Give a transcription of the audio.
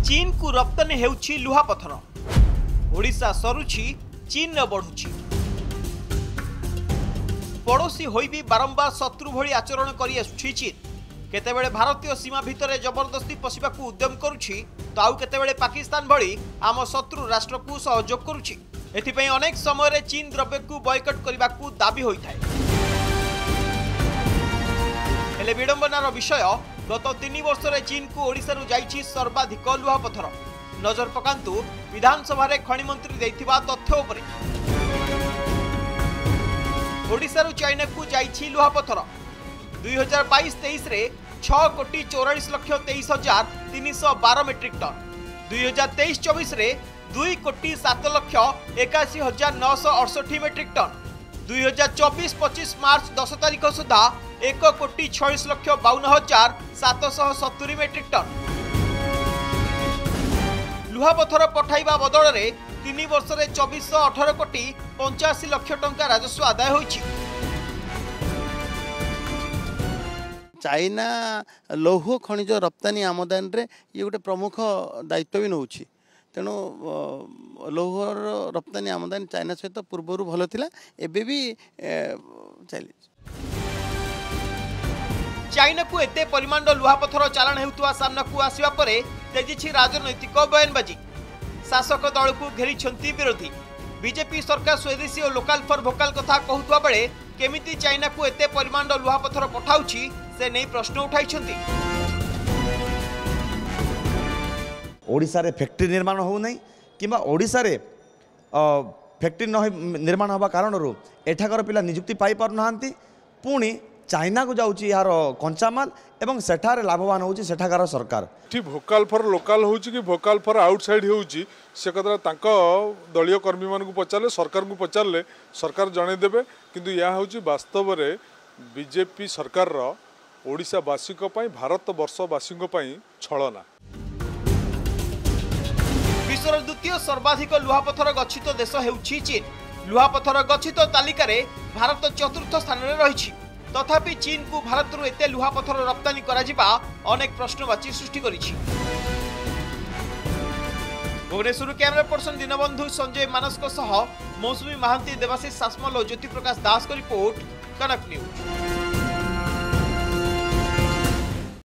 चीन को रप्तानी हेउछि लुहापथर। ओडिशा सरुछि चीन बढ़ुछि। पड़ोशी होई भी बारंबार शत्रु भली आचरण करि आसुछि चीन। केतेबेले भारतीय सीमा भितरे जबरदस्ती पशिबाकू उद्यम करुछि तो आउ केतेबेले पाकिस्तान भली आम शत्रु राष्ट्र को सहयोग करुछि। एथिपई अनेक समय रे चीन द्रव्य को बॉयकट करबाकू दाबी होइथाय। हेले विडंबनार विषय गत 3 वर्ष रे चीन को ओडिसा रु जाइछि सर्वाधिक लुहापथर। नजर पकांतु विधानसभा रे खनि मंत्री दैथिबा तथ्य उपरे। ओडिसा रु चाइना को जाइछि लुहापथर 2022-23 रे 6,44,23,312 मेट्रिक टन, 2023-24 रे 2,07,81,968 मेट्रिक टन, 2024-25 मार्च 10 तारिख सुधा 1,46,52,770 मेट्रिक टन। लुहापथर पठाइबा बदल रे 3 वर्ष रे 2418,85 लाख टंका राजस्व आदाय होइछि। चाइना लौह खनिज रप्तानी आमदानी रे ये गोटे प्रमुख दायित्व भी नौछि। तेणु लौहर रप्तानी आमदानी चाइना सहित पूर्वर भल थिला एबे भी चली। चाइना को एते परिमाण लुहापथर चालाण हेउतुवा सामना को आसीबा परे तेजिछि राजनैतिक बयानबाजी। शासक दल को घेरिछंती विरोधी। बीजेपी सरकार स्वदेशी और लोकल फॉर भोकाल कथा कहउतुवा बेले केमिति चाइना को एते परिमाण लुहापथर पठाउछि से नहीं प्रश्न उठाइछंती। ओडिसा रे फैक्ट्री निर्माण हो नहीं किंबा ओडिसा रे फैक्ट्री निर्माण होबा कारण रो एठाकर पिला नियुक्ति पाई पार नहांती पुणी चाइना को जाउची यार कंचामाल एवं सेठारे लाभवान होउची सेठाकार सरकार। ठीक भोकाल फॉर लोकल होउची कि भोकाल फॉर आउटसाइड होउची से कथा तांको दलीय कर्मी मान को पचारले सरकार को पचारले सरकार जणे देबे। किंतु या होउची वास्तव रे बीजेपी सरकार रो ओडिशा वासी को पई भारत वर्ष वासी को पई छळना। विश्वर द्वितीय सर्वाधिक लुहापथर गच्छित देश हेउछि चीन। लुहापथर गच्छित तालिका रे भारत चतुर्थ स्थान रे रहिछि। तथापि चीन को भारत रु एते लुहापथर रप्तानी करा जिबा अनेक प्रश्नवाची सृष्टि करिछि। भुवनेश्वर कैमरा पर्सन दीनबंधु संजय मानसक सह मौसुमी महांती देवाशीष सासमल और ज्योति प्रकाश दास को रिपोर्ट कनक न्यूज।